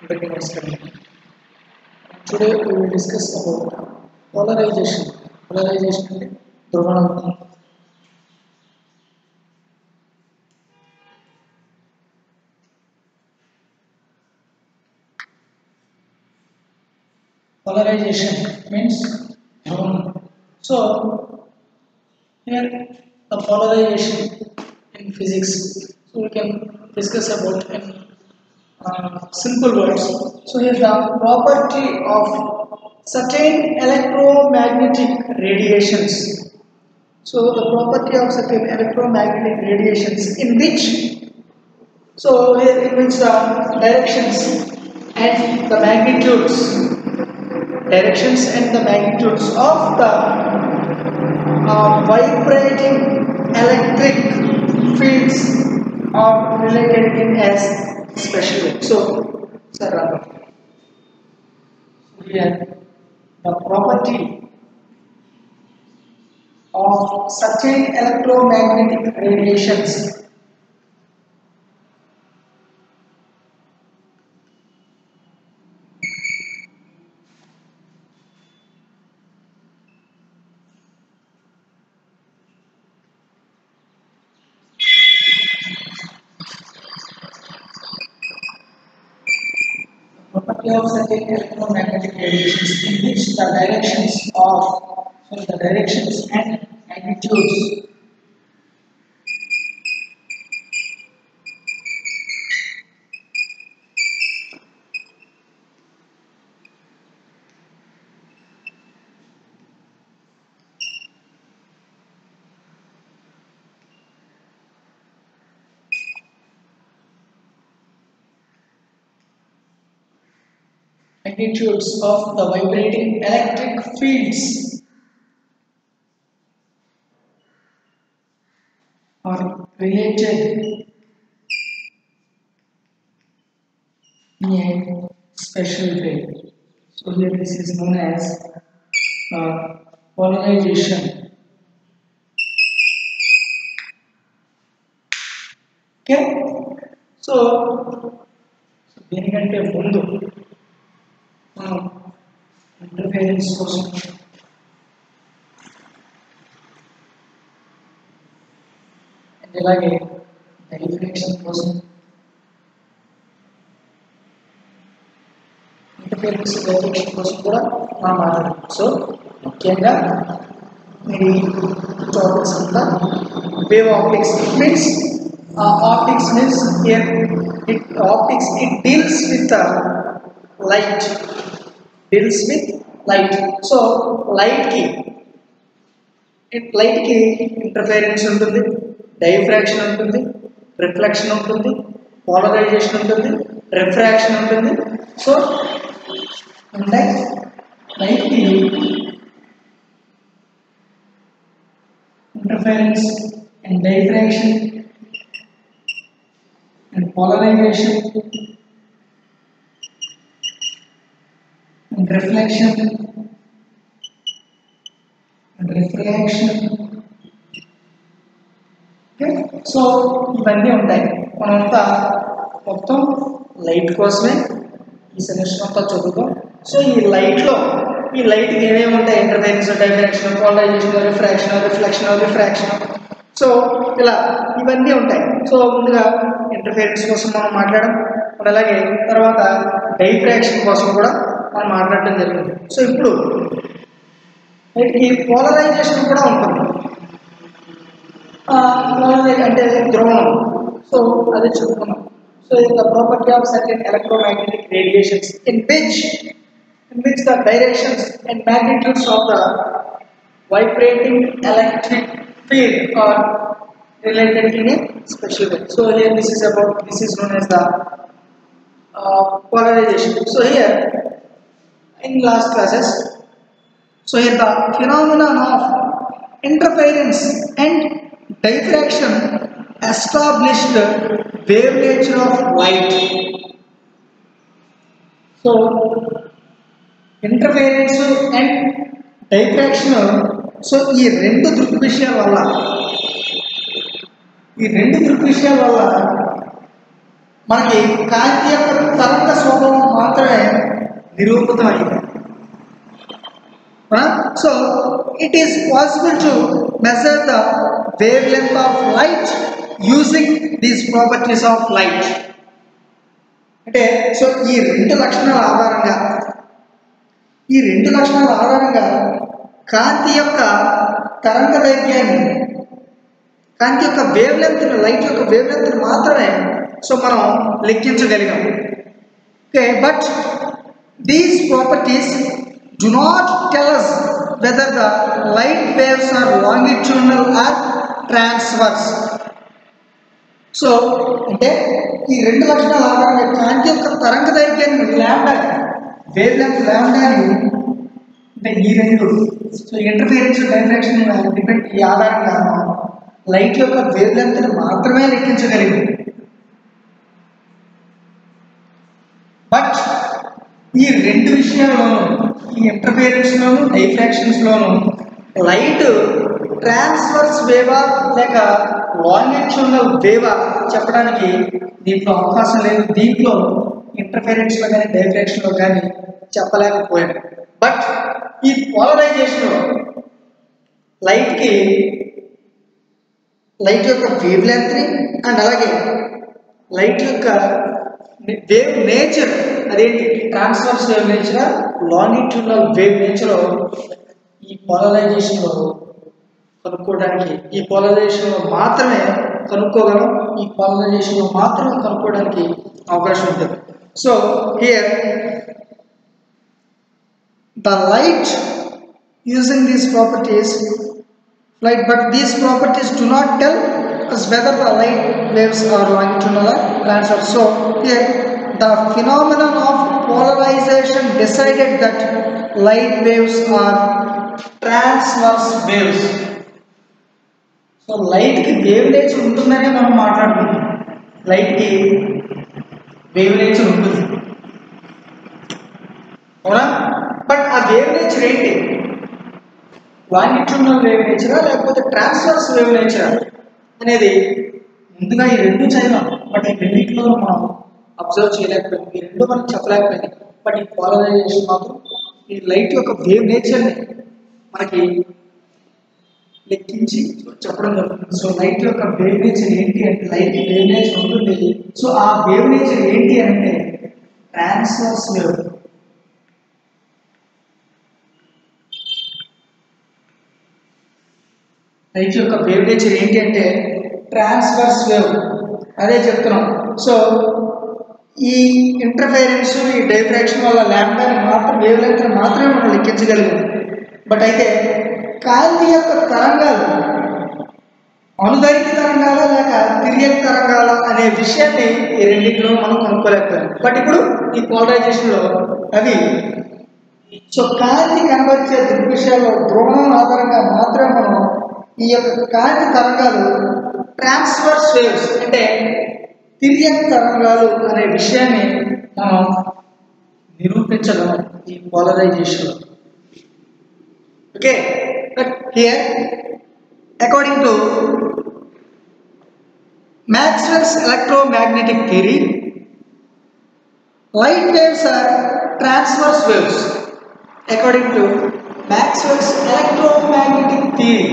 Today we will discuss about polarization. Polarization is ಧ್ರುವಣತೆ. Polarization means ಧ್ರುವಣತೆ. So here the polarization in physics. So we can discuss about in simple words. So here the property of certain electromagnetic radiations. So the property of certain electromagnetic radiations in which, so here it means the directions and the magnitudes of the vibrating electric fields are related in as special way. So, here the property of certain electromagnetic radiations of certain electromagnetic radiations in which the directions and magnitudes of the vibrating electric fields are related in a special way. So here this is known as polarization. Okay, so దీనికంటే ముందు interference కోసం అలాగే diffraction కోసం interference diffraction కోసం కూడా మనం మాట్లాడాం. So ముఖ్యంగా మీరు టాపిక్స్ అంతా wave optics means optics means here it deals with light, so light ki interference untundi, diffraction untundi, reflection untundi, polarization untundi, refraction untundi. So light ki interference and diffraction and polarization and reflection and refraction. Okay, so ఇవన్నీ ఉంటాయి. మనంతా మొత్తం light కోసమే ఈ semester అంతా చదువుతాం. So ఈ లైట్కి ఏమేమి ఉంటాయి? Interference, diffraction, polarisation, refraction. So ఇలా ఇవన్నీ ఉంటాయి. సో ముందుగా ఇంటర్ఫరెన్స్ కోసం మనం మాట్లాడడం, అలాగే తర్వాత డైఫ్రాక్షన్ కోసం కూడా మనం మాట్లాడడం జరిగింది. సో ఇప్పుడు వీటికి పోలరైజేషన్ కూడా ఉంటుంది. అంటే ధ్రువణం. సో అదే చెప్పుకున్నాం. సో ఇది the property of certain electromagnetic radiations in which the directions and magnitudes of the vibrating electric field are related in a special way. So here this is known as the polarization. So here in last classes, so here the phenomenon of interference and diffraction established wave nature of light. So interference and diffraction, so ఈ రెండు దృగ్విషయాల వల్ల మనకి కాంతి యొక్క తరంగ స్వభావం మాత్రమే నిరూపితమైంది. So it is possible to measure the wave length of light using these properties of light. అంటే సో ఈ రెండు లక్షణాల ఆధారంగా కాంతి యొక్క తరంగ దైర్ఘ్యాన్ని, కాంతి యొక్క వేవ్ లెంత్, లైట్ యొక్క వేవ్ లెంత్ మాత్రమే సో మనం లెక్కించగలిగాం. Okay, but these properties do not tell us whether the light waves are longitudinal or transverse. So అంటే ఈ రెండు లక్షణాల ఆధారంగా కాంతి యొక్క తరంగ దైర్ఘ్యాన్ని లాంబ్డా, వేవ్ లెంత్ లాంబ్డాని, అంటే ఈ రెండు సో ఇంటర్ఫిరెన్స్ డైరెక్షన్ డిపెండ్, ఈ ఆధారంగా లైట్ యొక్క వేవ్ లెంత్ని మాత్రమే లెక్కించగలిగాం. బట్ ఈ రెండు విషయాల్లోనూ, ఈ ఇంటర్ఫిరెన్స్లోను డైఫ్రాక్షన్స్లోను లైట్ ట్రాన్స్వర్స్ వేవా లేక లాంగిట్యూడినల్ వేవా చెప్పడానికి దీంట్లో అవకాశం లేదు. దీంట్లో ఇంటర్ఫిరెన్స్లో కానీ డైఫ్రాక్షన్లో కానీ చెప్పలేకపోయాడు. బట్ ఈ పోలరైజేషన్లో లైట్ యొక్క వేవ్ లెంత్ని అండ్ అలాగే లైట్ యొక్క వేవ్ నేచర్, అదేంటి transverse wave nature, longitudinal wave nature ఈ పోలరైజేషన్లో కనుక్కోవడానికి, ఈ పోలరైజేషన్లో మాత్రమే కనుక్కోగలం, ఈ పోలరైజేషన్లో మాత్రమే కనుక్కోవడానికి అవకాశం ఉంటుంది. So here the light using these properties, but these properties do not tell us whether the light waves are longitudinal or transverse. So here the phenomenon of polarization decided that light waves are transverse waves. So light ki wave nature untundane మనం మాట్లాడుకుంటాం. Light కి wave nature ఉంటుంది, అవునా? But ఆ wave nature ఏంటి? Longitudinal wave నేచరా లేకపోతే transverse wave నేచరా అనేది ముందుగా ఈ రెండు చదివాం. బట్ ఈ రెండింటిలో మనం అబ్జర్వ్ చేయలేకపోయింది, ఈ రెండు మనం చెప్పలేకపోయింది. బట్ ఈ పోలరైజేషన్ మాత్రం ఈ లైట్ యొక్క వేవ్ నేచర్ని మనకి లెక్కించి చెప్పడం జరుగుతుంది. సో లైట్ యొక్క వేవ్ నేచర్ ఏంటి అంటే, లైట్ వేవ్ నేచర్ ఉంటుంది. సో ఆ వేవ్ నేచర్ ఏంటి అంటే ట్రాన్స్వర్స్ వేవ్. లైట్ యొక్క వేవ్ నేచర్ ఏంటి అంటే ట్రాన్స్వర్స్ వేవ్, అదే చెప్తున్నాం. సో ఈ ఇంటర్ఫెరెన్స్, ఈ డైఫ్రాక్షన్ వల్ల లాంబ్డాని మాత్రం, వేవ్ లెంత్ని మాత్రమే మనం లెక్కించగలిగాం. బట్ అయితే కాంతి యొక్క తరంగాలు అనుదైర్ఘ్య తరంగాలా లేక తిర్యక్ తరంగాలా అనే విషయాన్ని ఈ రెండింటిలో మనం కనుక్కోలేకపోయాం. బట్ ఇప్పుడు ఈ పోలరైజేషన్లో అవి సో కాంతి కనబరిచే దృగ్విషయాల్లో ధ్రువణం ఆధారంగా మాత్రమే మనం ఈ యొక్క కాంతి తరంగాలు ట్రాన్స్వర్స్ వేవ్స్ అంటే తిర్యక్ తరంగాలు అనే విషయాన్ని మనం నిరూపించగలం ఈ పోలరైజేషన్లో. Okay, but here according to Maxwell's electromagnetic theory, light waves are transverse waves. According to Maxwell's electromagnetic theory,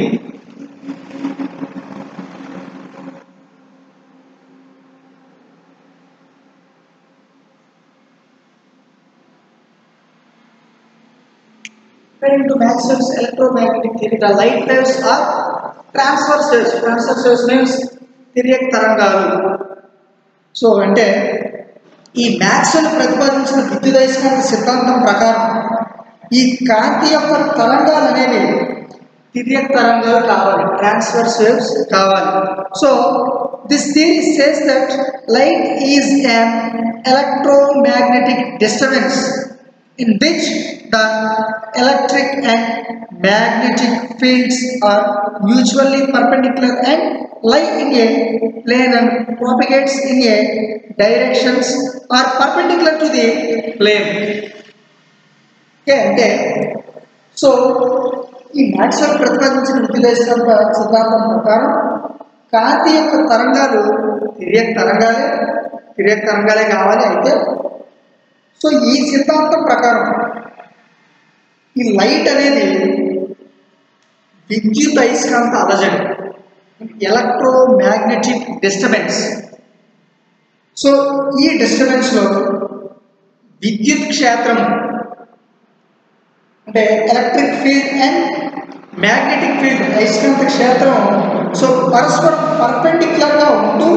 according to Maxwell's electromagnetic theory, the light waves are transverse waves. Transverse waves means తిర్యక్ తరంగాలు. So అంటే ఈ Maxwell ప్రతిపాదించిన విద్యుదయస్కాంత సిద్ధాంతం ప్రకారం ఈ కాంతి యొక్క తరంగాలు అనేవి తిర్యక్ తరంగాలు కావాలి, ట్రాన్స్వర్స్ వేవ్స్ కావాలి. So this theory says that light is an electromagnetic disturbance in which the electric and magnetic fields are mutually perpendicular and lie in a plane and propagates in a directions are perpendicular to the plane. Okay, అంటే so ఈ Maxwell ప్రతిపాదించిన విద్యుదయస్కాంత సిద్ధాంతం ప్రకారం కాంతి యొక్క తరంగాలు తిర్యక్ తరంగాలే, తిరిగే తరంగాలే కావాలి. అయితే సో ఈ సిద్ధాంతం ప్రకారం ఈ లైట్ అనేది విద్యుత్ అయస్కాంత అలజడి, ఎలక్ట్రోమాగ్నెటిక్ డిస్టర్బెన్స్. సో ఈ డిస్టర్బెన్స్లో విద్యుత్ క్షేత్రం అంటే electric field and magnetic field, అయస్కాంత క్షేత్రం సో పరస్పరం పర్పెండిక్యులర్గా ఉంటూ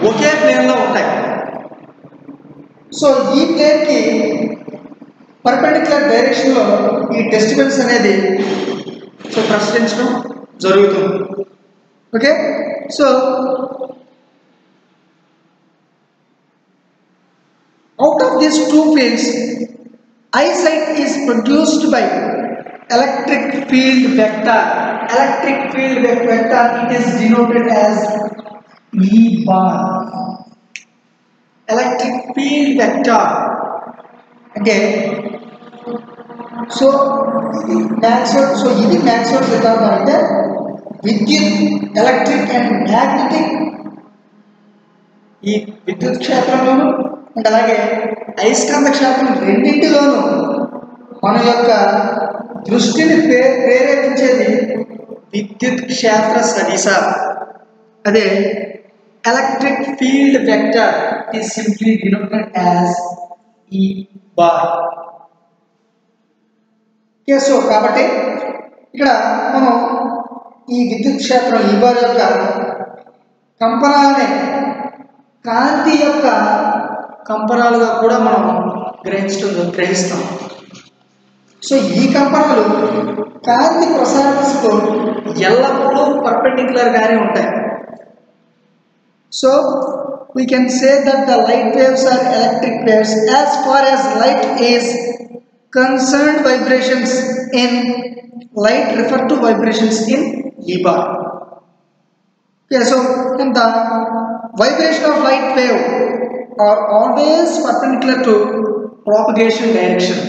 ఒకే ప్లేన్లో ఉంటాయి. సో ఈ ప్లేన్కి పర్పెండిక్యులర్ డైరెక్షన్లో ఈ డిస్టర్బెన్స్ అనేది సో ప్రసరించడం జరుగుతుంది. Okay, so out of these two fields, eyesight is produced by electric field vector. Electric field vector, it is denoted as E bar. Electric field vector. Okay. So ఇది Maxwell సిద్ధాంతం. అంటే విద్యుత్, electric and magnetic ఈ విద్యుత్ క్షేత్రంలోను and అలాగే అయస్కాంత క్షేత్రం రెండింటిలోనూ మన యొక్క దృష్టిని ప్రేరేపించేది విద్యుత్ క్షేత్ర సదిశ. అదే electric field vector is simply denoted as ఈ బార్. సో కాబట్టి ఇక్కడ మనం ఈ విద్యుత్ క్షేత్రం ఈ బార్ యొక్క కంపనాలనే కాంతి యొక్క కంపనాలుగా కూడా మనం గ్రహిస్తాం. సో ఈ కంపనాలు కాంతి ప్రసార దిశతో ఎల్లప్పుడూ పర్పెండిక్యులర్గానే ఉంటాయి. So we can say that the light waves are electric waves. As far as light is concerned, vibrations in light refer to vibrations in E bar. Okay, so and the vibration of light wave are always perpendicular to propagation direction.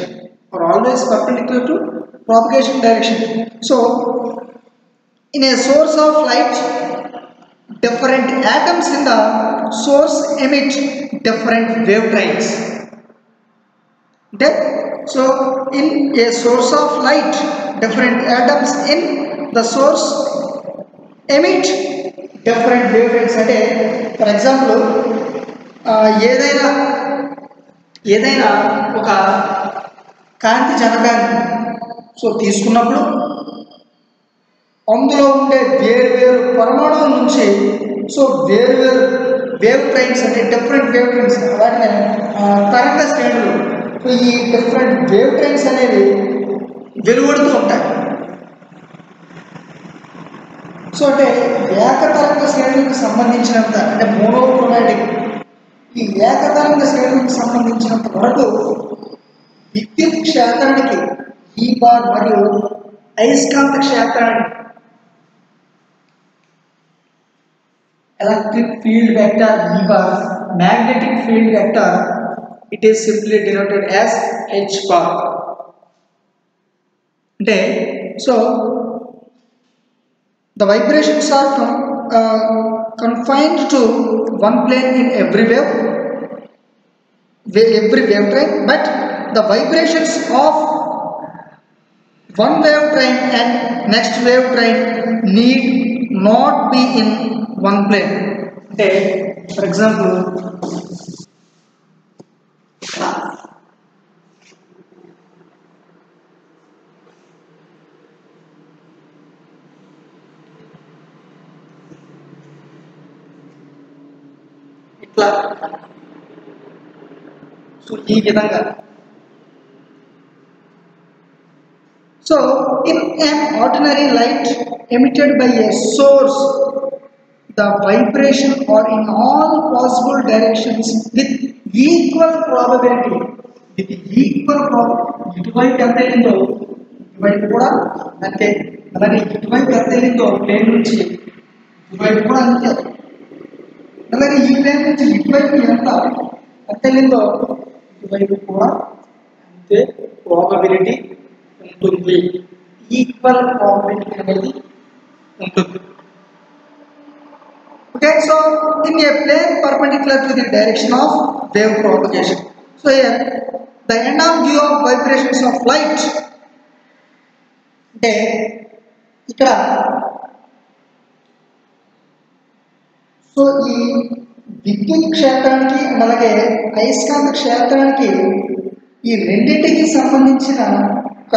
So in a source of light, different atoms in the source emit different wavetrains. Okay? So in a source of light, different atoms in the source emit different wavetrains. అంటే for example ఏదైనా ఒక కాంతి జనకాన్ని so తీసుకున్నప్పుడు అందులో ఉండే వేరు పరమాణువుల నుంచి so వేరు wave trains అంటే డిఫరెంట్ వేవ్ ట్రైన్స్ వాటిని తరంగ శ్రేణులు. సో ఈ డిఫరెంట్ వేవ్ ట్రైన్స్ అనేవి వెలువడుతూ ఉంటాయి. సో అంటే ఏకతరంగ శ్రేణులకు సంబంధించినంత అంటే మోనోక్రోమాటిక్ ఈ ఏకతరంగ శ్రేణులకు సంబంధించినంత వరకు విద్యుత్ క్షేత్రానికి ఈ బార్ మరియు అయస్కాంత క్షేత్రానికి electric field vector E bar, magnetic field vector, it is simply denoted as H bar. Okay, so the vibrations are confined to one plane in every wavetrain, but the vibrations of one wavetrain and next wavetrain need not be in one plane. Okay, for example, itla so ee vidhanga. So in an ordinary light emitted by a source, the vibration are in all possible directions with equal probability. ఇటువైపు ఎంత వెళ్ళిందో ఇటువైపు కూడా అంతే, అలాగే ఇటువైపు ఎంత వెళ్ళిందో ప్లేన్ నుంచి ఇటువైపు కూడా అంతే, అలాగే ఈ ప్లేన్ నుంచి ఇటువైపు ఎంత వెళ్ళిందో ఇటువైపు కూడా అంతే ప్రాబబిలిటీ ఉంటుంది. ఈక్వల్ ప్రాబబిలిటీ అనేది ఉంటుంది. Okay, so in a plane perpendicular to the direction of wave propagation. So here the end of view of vibrations of light అంటే ఇక్కడ సో ఈ విద్యుత్ క్షేత్రానికి అలాగే అయస్కాంత క్షేత్రానికి ఈ రెండింటికి సంబంధించిన ఒక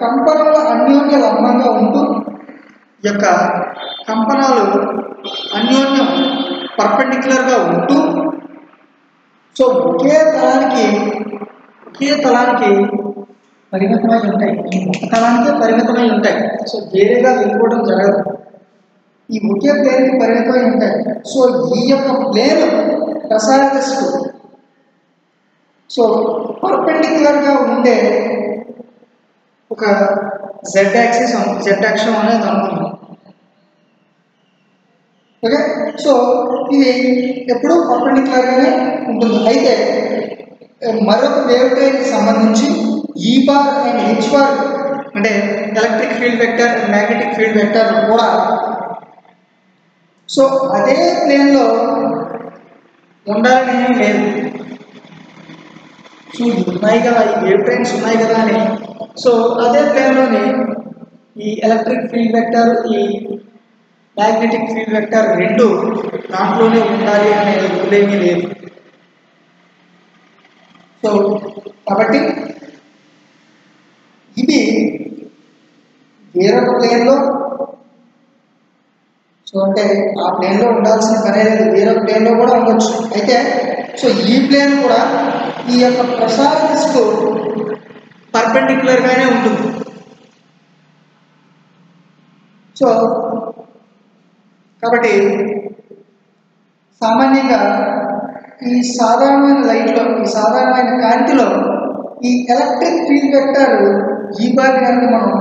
కంపనాల అన్యోన్య లంబంగా ఉంటూ ఈ యొక్క కంపనాలు అన్యోన్యం పర్పెండిక్యులర్గా ఉంటూ సో ఒకే తలానికి పరిమితమై ఉంటాయి. ఒక తలానికే పరిమితమై ఉంటాయి. సో వేరేగా వెళ్ళిపోవడం జరగదు. ఈ ఒకే ప్లేన్కి పరిమితమై ఉంటాయి. సో ఈ యొక్క ప్లేన్ ప్రసార దిశకు సో పర్పెండిక్యులర్గా ఉండే ఒక జెడ్ అక్షం అనేది అనుకున్నాం. ఓకే, సో ఇది ఎప్పుడూ పర్పెండిక్యులర్గానే ఉంటుంది. అయితే మరొక వేవ్ ట్రైన్కి సంబంధించి ఈ బార్ అండ్ హెచ్ బార్ అంటే electric field vector and magnetic field vector కూడా సో అదే ప్లేన్లో ఉండాలని ఏమీ లేదు. సో ఉన్నాయి కదా, ఈ వేవ్ ట్రైన్స్ ఉన్నాయి కదా అని సో అదే ప్లేన్లోని ఈ ఎలక్ట్రిక్ ఫీల్డ్ వెక్టర్ ఈ మ్యాగ్నెటిక్ ఫీల్డ్ వెక్టర్ రెండు దాంట్లోనే ఉండాలి అనే రూల్ ఏమీ లేదు. సో కాబట్టి ఇది వేరొక ప్లేన్లో సో అంటే ఆ ప్లేన్లో ఉండాల్సిన పనే లేదు, వేరొక ప్లేన్లో కూడా ఉండొచ్చు. అయితే సో ఈ ప్లేన్ కూడా ఈ యొక్క ప్రసార దిశకు పర్పెండిక్యులర్గానే ఉంటుంది. సో కాబట్టి సామాన్యంగా ఈ సాధారణమైన లైట్లో ఈ సాధారణమైన కాంతిలో ఈ ఎలక్ట్రిక్ ఫీల్డ్ వెక్టర్ ఈ బార్ కనుక మనం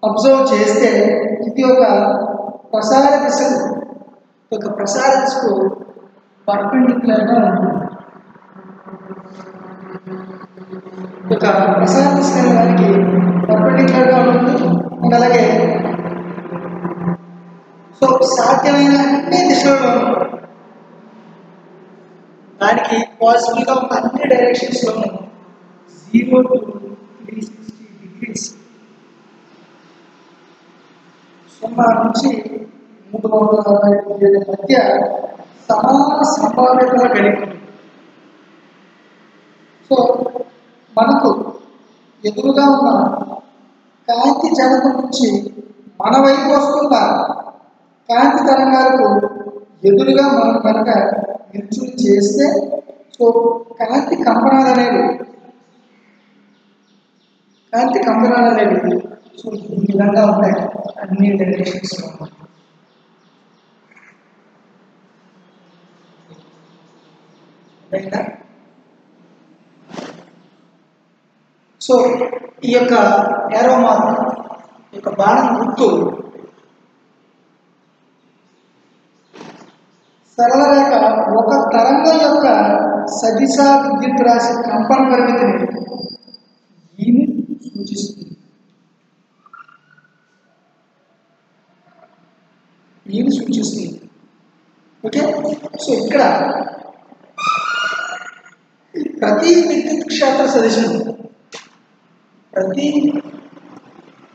అబ్జర్వ్ చేస్తే ఇది ఒక ప్రసార దిశకు పర్పెండిక్యులర్గా ఉంటుంది. ఒక ప్రసార దిశ దానికి పర్పెండిక్యులర్గా ఉంటుంది. అలాగే సో సాధ్యమైన అన్ని దిశలలో దానికి పాజిటివ్గా ఉన్న అన్ని డైరెక్షన్స్లోనూ 0 to 360 degrees 0 నుంచి 360 డిగ్రీల మధ్య సమాన సంభావ్యతలు కలిగి ఉంటుంది. సో మనకు ఎదురుగా ఉన్న కాంతి జనకం నుంచి మన వైపు వస్తున్న కాంతి తరంగాలకు ఎదురుగా మనం కనుక నిల్చుని చేస్తే సో కాంతి కంపనాలు అనేవి సో ఈ విధంగా ఉంటాయి అన్ని డైరెక్షన్స్లో. సో ఈ యొక్క ఏరో మార్క్ ఈ యొక్క బాణం గుర్తు సరళ రేఖ ఒక తరంగం యొక్క సదిశ విద్యుత్ రాశి కంపన పరిమితిని ఈని సూచిస్తుంది. ఓకే, సో ఇక్కడ ప్రతి విద్యుత్ క్షేత్ర సదిశం ప్రతి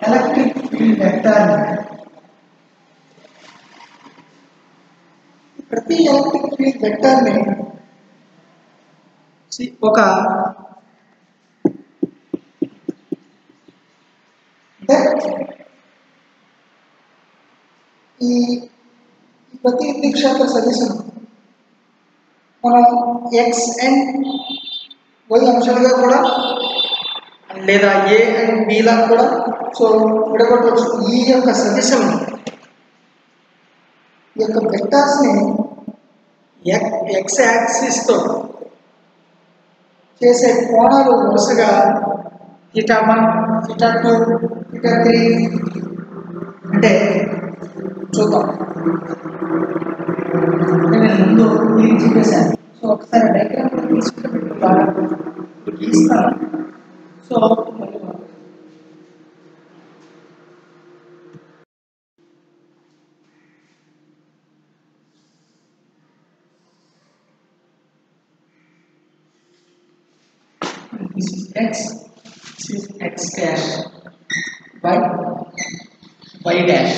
ఎలక్ట్రిక్ ఫీల్డ్ వెక్టార్ ని ఒక ఈ ప్రతి విద్యుత్ క్షేత్ర సదిశం మనం ఎక్స్ అండ్ వై అంశాలుగా కూడా లేదా ఏ అండ్ బిలా కూడా సో విడగొట్టవచ్చు. ఈ యొక్క సదిశం ఈ యొక్క వెక్టార్స్ని ఎక్స్ యాక్సిస్తో చేసే కోణాలు వరుసగా θ1, θ2, θ3 అంటే చూద్దాం. నేను ముందు ఇది చెప్పేశాను. సో ఒకసారి డయాగ్రామ్ తీసుకుంటే బాగా గీస్తాను. So this is x, this is x dash by y dash.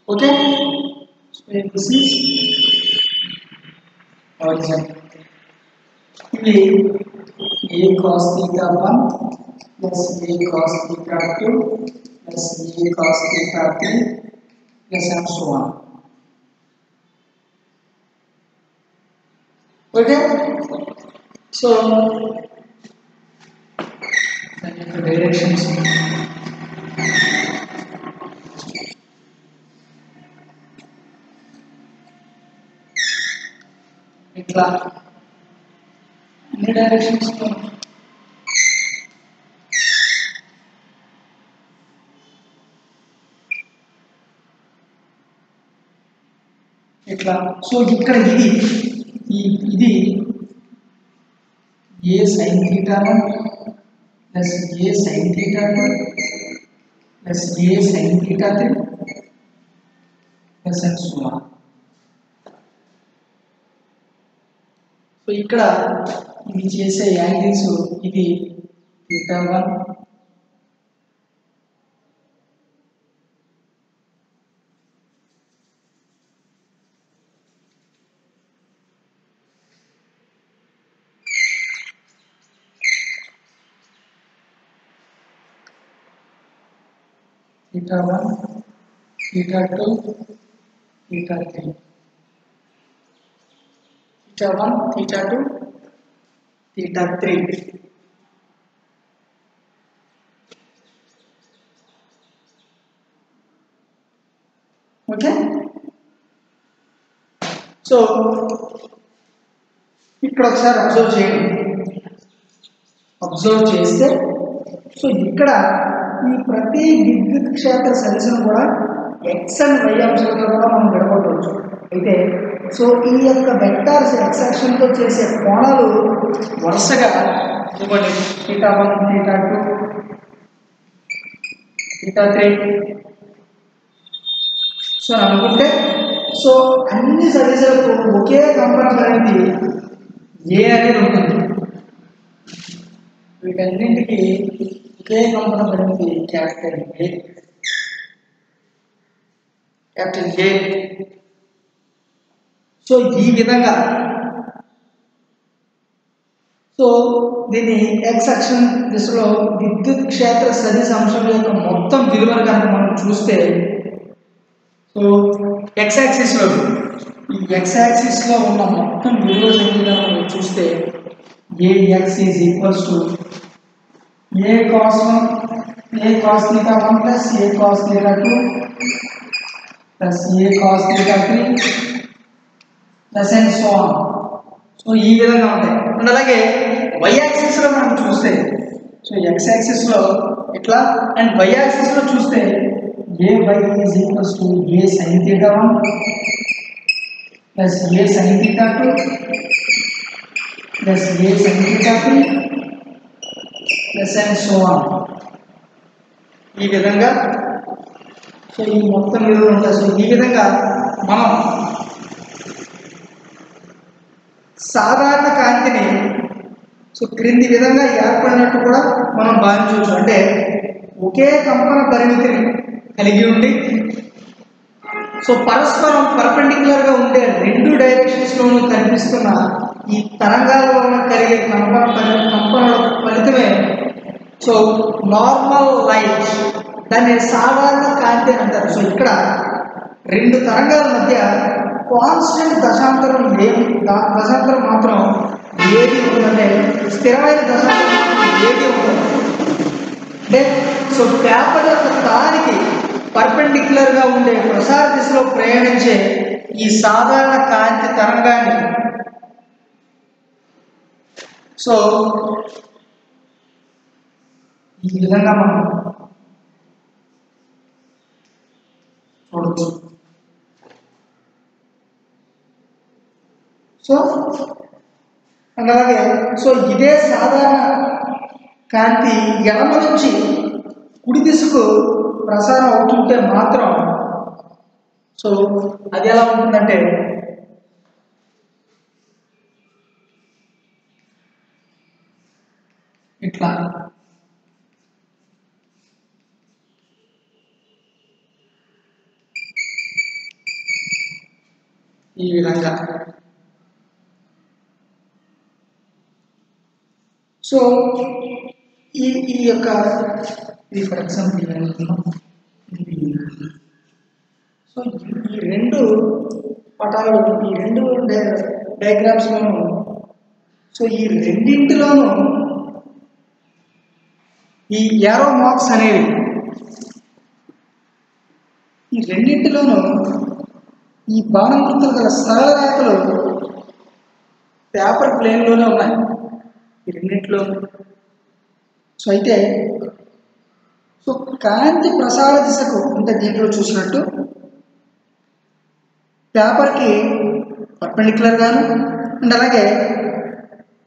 Okay, so this is origin. A cos theta 1 plus a cos theta 2 plus a cos theta 3 plus and so on. Okay, so the directions. ఇట్లా అన్ని directions లో ఇట్లా. So ఇక్కడ ఇది a sine theta plus a sine theta plus a sine theta plus and so on. So ఇక్కడ ఇది చేసే angles ఇది theta 1 theta 1, theta 2, theta 3. Theta 1, theta 2, theta 3. Okay? So, ఇక్కడ ఒకసారి అబ్జర్వ్ చేయండి. అబ్జర్వ్ చేస్తే సో ఇక్కడ ఈ ప్రతి విద్యుత్ క్షేత్ర సదిశను కూడా ఎక్స్ అండ్ వై అంశాలతో కూడా మనం విడగొట్టవచ్చు. అయితే సో ఈ యొక్క వెక్టార్స్ ఎక్స్ యాక్షన్తో చేసే కోణాలు వరుసగా ఇవ్వండి. Theta 1, theta 2, theta 3. సో అనుకుంటే సో అన్ని సదిశలకు ఒకే కంపన పరిమితి ఏ అనేది ఉంటుంది. వీటన్నింటికి ఒకే కంపన పరిమితి క్యాపిటల్ ఏ. సో ఈ విధంగా సో దీన్ని ఎక్స్ అక్షం దిశలో విద్యుత్ క్షేత్ర సదిశ అంశం యొక్క మొత్తం విలువను కనుక మనం చూస్తే సో ఎక్స్ యాక్సిస్లో ఈ ఎక్స్ యాక్సిస్లో ఉన్న మొత్తం విలువ సంఖ్యగా మనం చూస్తే A x is equals to A cos 1 A cos theta 1 plus A cos theta 2 plus A cos theta 3 plus and so on. So ఈ విధంగా ఉంటాయి. అండ్ అలాగే వై యాక్సిస్లో మనం చూస్తే సో ఎక్స్ యాక్సిస్లో ఇట్లా అండ్ వై యాక్సిస్లో చూస్తే a y is equals to a sine theta 1 plus a sine theta 2 plus a sine theta 3 plus and so on. ఈ విధంగా సో ఈ మొత్తం విలువలు ఉంటాయి. సో ఈ విధంగా మనం సాధారణ కాంతిని సో క్రింది విధంగా ఏర్పడినట్టు కూడా మనం భావించవచ్చు. అంటే ఒకే కంపన పరిమితిని కలిగి ఉండి సో పరస్పరం పర్పెండిక్యులర్గా ఉండే రెండు డైరెక్షన్స్లోనూ కనిపిస్తున్న ఈ తరంగాల వలన కలిగే కంపనల ఫలితమే సో నార్మల్ లైట్, దాన్ని సాధారణ కాంతి అంటారు. సో ఇక్కడ రెండు తరంగాల మధ్య కాన్స్టెంట్ దశాంతరం దశాంతరం మాత్రం ఏది ఉంటుందంటే స్థిరమైన దశాంతరం ఏది ఉంటుంది అంటే సో పేపర్ యొక్క తానికి పర్పెండిక్యులర్గా ఉండే ప్రసార దిశలో ప్రయాణించే ఈ సాధారణ కాంతి తరంగాన్ని సో ఈ విధంగా మనం చూడవచ్చు. సో అలాగే సో ఇదే సాధారణ కాంతి ఎడమ నుంచి కుడి దిశకు ప్రసారం అవుతుంటే మాత్రం సో అది ఎలా ఉంటుందంటే ఇట్లా ఈ విధంగా. సో ఈ యొక్క ఇది ఫర్ ఎగ్జాంపుల్ సో ఈ రెండు పటాలు ఈ రెండు డయాగ్రామ్స్లోనూ సో ఈ రెండింటిలోనూ ఈ యారో మార్క్స్ అనేవి ఈ రెండింటిలోనూ ఈ బాణం గుర్తులు గల సరళ రేఖలు పేపర్ ప్లేన్లోనే ఉన్నాయి ఈ రెండింటిలో. సో అయితే సో కాంతి ప్రసార దిశకు అంటే దీంట్లో చూసినట్టు పేపర్కి పర్పెండిక్యులర్ గాను అండ్ అలాగే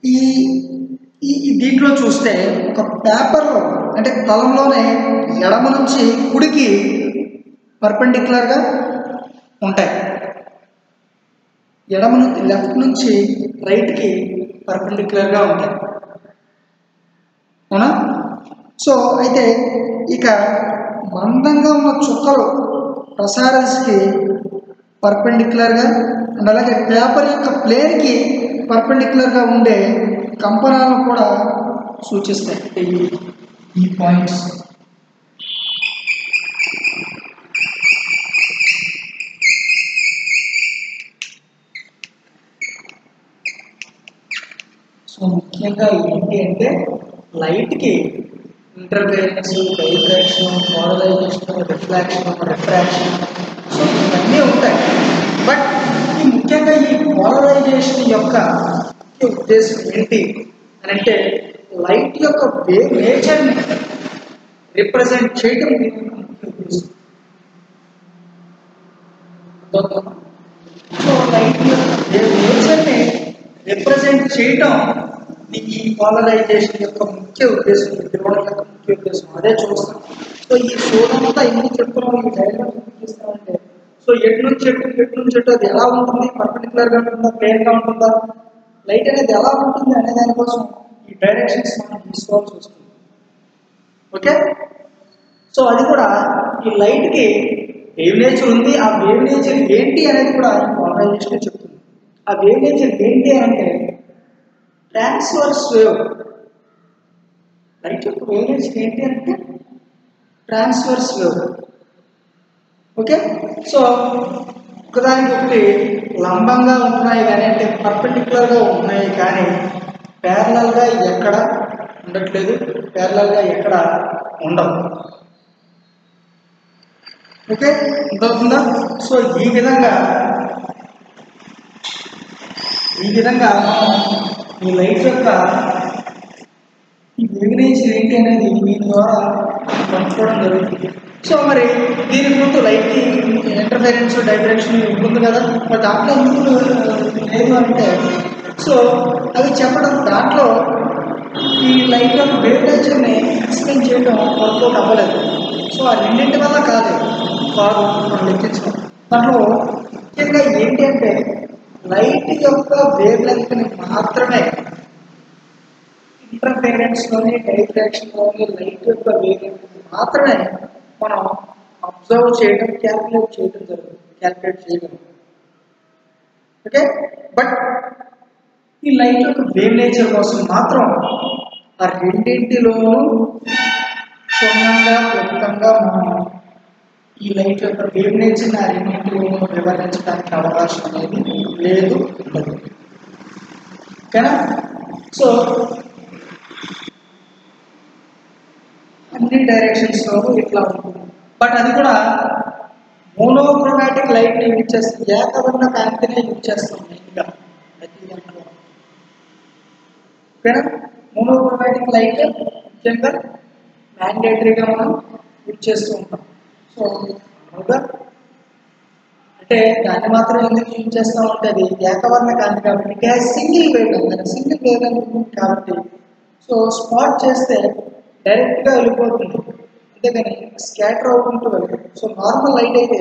ఈ ఈ దీంట్లో చూస్తే ఒక పేపర్లో అంటే తలంలోనే ఎడమ నుంచి కుడికి పర్పెండిక్యులర్గా ఉంటాయి, ఎడమ నుంచి లెఫ్ట్ నుంచి రైట్కి పర్పెండిక్యులర్గా ఉంటాయి, అవునా? సో అయితే ఇక మందంగా ఉన్న చుక్కలు ప్రసార దిశకి పర్పెండిక్యులర్గా అండ్ అలాగే పేపర్ యొక్క ప్లేన్కి పర్పెండిక్యులర్గా ఉండే కంపనాలను కూడా సూచిస్తాయి ఈ పాయింట్స్. సో ముఖ్యంగా ఏంటి అంటే లైట్కి interference, diffraction, polarisation, reflection, refraction so ఇవన్నీ ఉంటాయి. బట్ ఈ ముఖ్యంగా ఈ పోలరైజేషన్ యొక్క ఉద్దేశం ఏంటి అని అంటే లైట్ యొక్క వేవ్ నేచర్ని రిప్రజెంట్ చేయడం ముఖ్య ఉద్దేశం. సో లైట్ యొక్క వేవ్ నేచర్ని రిప్రజెంట్ చేయడం ఈ పోలరైజేషన్ యొక్క ముఖ్య ఉద్దేశం, ధ్రువణం యొక్క ముఖ్య ఉద్దేశం. అదే చూస్తాం. సో ఈ సోదంతా ఎందుకు చెప్తున్నాం, ఈ డయాగ్రామ్ చూపిస్తామంటే సో ఎటు నుంచి ఎటు అది ఎలా ఉంటుంది, పర్పెండిక్యులర్గా ఉంటుందా, ప్లేన్గా ఉంటుందా, లైట్ అనేది ఎలా ఉంటుంది అనే దానికోసం ఈ డైరెక్షన్స్ మనం తీసుకోవాల్సి వస్తుంది. ఓకే, సో అది కూడా ఈ లైట్కి వేవ్ నేచర్ ఉంది. ఆ వేవ్ నేచర్ ఏంటి అనేది కూడా ఈ పోలరైజేషన్ చెప్తుంది. ఆ వేవ్ నేచర్ ఏంటి అంటే ట్రాన్స్వర్స్ వేవ్. లైట్ యొక్క వేవ్ నేచర్ ఏంటి అంటే ట్రాన్స్వర్స్ వేవ్. ఓకే, సో ఒకదానికొకటి లంబంగా ఉంటున్నాయి కానీ అంటే పర్పెండిక్యులర్గా ఉంటున్నాయి కానీ ప్యారలల్గా ఎక్కడ ఉండట్లేదు, ప్యారలల్గా ఎక్కడ ఉండవు. ఓకే, అర్థమవుతుందా? సో ఈ విధంగా మనం ఈ లైట్ యొక్క ఈ వేవ్ నేచర్ ఏంటి అనేది దీని ద్వారా పంచుకోవడం జరుగుతుంది. సో మరి దీని ముందు లైట్కి ఇంటర్ఫరెన్స్, డైరెక్షన్ ఉంటుంది కదా, మరి దాంట్లో ఎందుకు లేదు అంటే సో అవి చెప్పడం దాంట్లో ఈ లైట్ యొక్క వేవ్ నేచర్ని ఎక్స్ప్లెయిన్ చేయడం వర్కౌట్ అవ్వలేదు. సో ఆ రెండింటి వల్ల కాదు మనం లెక్కించడం. దాంట్లో ముఖ్యంగా ఏంటి అంటే లైట్ యొక్క వేవ్ లెంగ్త్ని మాత్రమే ఇంటర్ఫరెన్స్లోని డైఫ్రాక్షన్లోని లైట్ యొక్క వేవ్ లెంగ్త్ని మాత్రమే మనం అబ్జర్వ్ చేయడం, క్యాల్కులేట్ చేయడం. ఓకే, బట్ ఈ లైట్ యొక్క వేవ్ నేచర్ కోసం మాత్రం ఆ రెండింటిలోనూ క్షుణ్ణంగా క్లుప్తంగా మనం ఈ లైట్ యొక్క వేవ్ నేచర్ని ఆ రెండింటిలోనూ వివరించడానికి అవకాశం అనేది లేదు, ఉండదు. ఓకేనా? సో అన్ని డైరెక్షన్స్లోనూ ఇట్లా ఉంటుంది. బట్ అది కూడా మోనోక్రోమాటిక్ లైట్ని యూజ్ చేస్తాం, ఏకవర్ణ కాంతినే యూజ్ చేస్తాం మెయిన్గా ప్రతి దాంట్లో. ఓకేనా? మోనోక్రోమాటిక్ లైట్ ముఖ్యంగా మ్యాండేటరీగా మనం యూజ్ చేస్తూ ఉంటాం. సో అంటే దాన్ని మాత్రం ఎందుకు యూజ్ చేస్తూ ఉంటే అది ఏకవర్ణ కాంతి కాబట్టి it has single wave length కాబట్టి సో స్పాట్ చేస్తే డైరెక్ట్గా వెళ్ళిపోతుంది, అంతేగాని స్కాటర్ అవుతుంటూ వెళ్తుంది. సో నార్మల్ లైట్ అయితే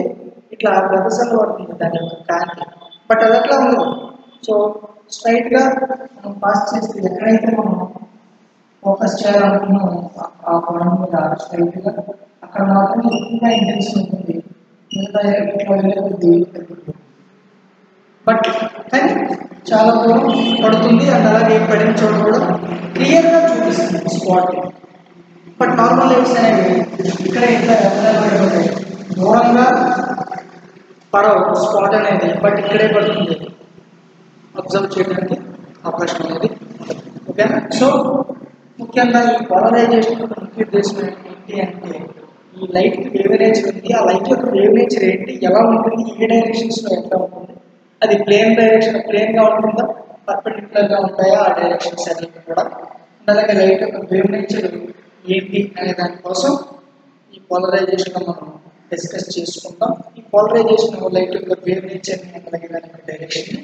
ఇట్లా వెదసలు పడుతుంది దాని యొక్క కాంతి, బట్ అది అట్లా ఉండదు. సో స్ట్రైట్గా మనం పాస్ చేస్తే ఎక్కడైతే మనం ఫోకస్ చేయాలనుకున్నాం ఆ పాయింట్ మీద స్ట్రైట్గా అక్కడ మాత్రం ఎక్కువగా ఇంటెన్షన్ ఉంటుంది, మిగతా ఇట్లా వెళ్ళేది బట్ కానీ చాలా దూరం పడుతుంది అండ్ అలాగే పడిన చోట కూడా క్లియర్గా చూపిస్తుంది స్పాట్. బట్ నార్మల్ లైట్స్ అనేవి ఇక్కడ ఇట్లా అవైలబుల్ ఉంటాయి, దూరంగా పడవు స్పాట్ అనేది, బట్ ఇక్కడే పడుతుంది, అబ్జర్వ్ చేయడానికి అవకాశం అనేది. ఓకే, సో ముఖ్యంగా ఈ పోలరైజేషన్ ముఖ్య ఉద్దేశం ఏంటి అంటే ఈ లైట్ వేవరేజ్ ఉంది, ఆ లైట్ యొక్క వేవరేజ్ ఏంటి, ఎలా ఉంటుంది, ఏ డైరెక్షన్స్లో ఎట్లా ఉంటుంది, అది ప్లేన్ డైరెక్షన్ ప్లేన్గా ఉంటుందా, పర్పెండిక్యులర్గా ఉంటాయా ఆ డైరెక్షన్స్ అనేవి కూడా, అలాగే లైట్ యొక్క వేవరేజ్ ఏంటి అనే దానికోసం ఈ పోలరైజేషన్లో మనం డిస్కస్ చేసుకుంటాం. ఈ పోలరైజేషన్ లైట్ యొక్క వేవరేజ్ అలాగే దాని యొక్క డైరెక్షన్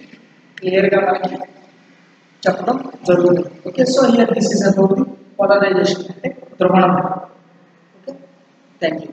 క్లియర్గా మనకి చెప్పడం జరుగుతుంది. Okay, so here this is about the polarization అంటే ధ్రువణం. Okay, thank you.